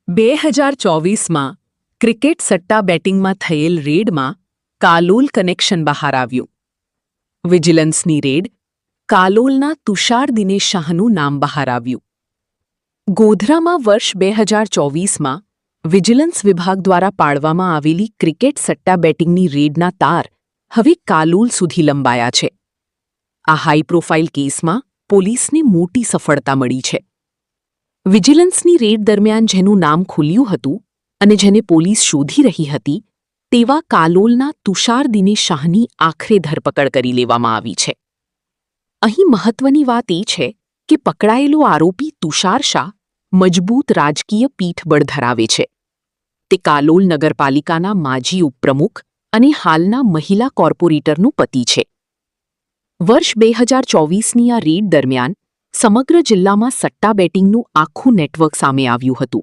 2024માં cricket સટ્ટા બેટિંગમાં થયેલ રેડમાં Kalol connection બહાર આવ્યું. વિજિલન્સની રેડ કાલોલના તુષાર દિનેશ શાહનું નામ બહાર આવ્યું. ગોધરામાં વર્ષ 2024માં વિજિલન્સ વિભાગ દ્વારા પાડવામાં આવેલી ક્રિકેટ સટ્ટા બેટિંગની રેડના તાર હવે કાલોલ સુધી લંબાયા છે. આ હાઈ પ્રોફાઇલ કેસમાં પોલીસને મોટી સફળતા મળી છે. વિજિલન્સની રેડ દરમિયાન જેનું નામ ખુલ્યું હતું અને જેને પોલીસ શોધી રહી હતી તેવા કાલોલના તુષાર દિનેશ શાહની આખરે ધરપકડ કરી લેવામાં આવી છે. અહીં મહત્વની વાત એ છે કે પકડાયેલો આરોપી તુષાર શાહ મજબૂત રાજકીય પીઠબળ ધરાવે છે. તે કાલોલ નગરપાલિકાના માજી ઉપપ્રમુખ અને હાલના મહિલા કોર્પોરેટરનો પતિ છે. વર્ષ 2024ની આ રેડ દરમિયાન સમગ્ર જિલ્લામાં સટ્ટા બેટિંગનું આખું નેટવર્ક સામે આવ્યું હતું,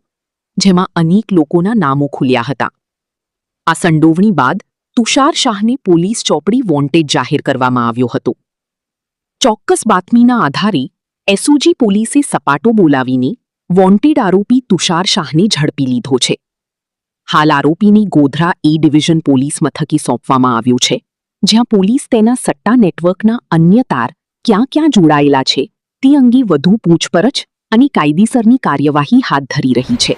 જેમાં અનેક લોકોના નામો ખુલ્યા હતા. આ સંડોવણી બાદ તુષાર શાહને પોલીસ ચોપડી વોન્ટેડ જાહેર કરવામાં આવ્યો હતો. ચોક્કસ બાતમીના આધારે એસઓજી પોલીસે સપાટો બોલાવીને વોન્ટેડ આરોપી તુષાર શાહને ઝડપી લીધો છે. હાલ આરોપીની ગોધરા એ ડિવિઝન પોલીસ મથકે સોંપવામાં આવ્યો છે, જ્યાં પોલીસ તેના સટ્ટા નેટવર્કના અન્ય તાર ક્યાં ક્યાં જોડાયેલા છે તે અંગે વધુ પૂછપરછ અને કાયદેસરની કાર્યવાહી હાથ ધરી રહી છે.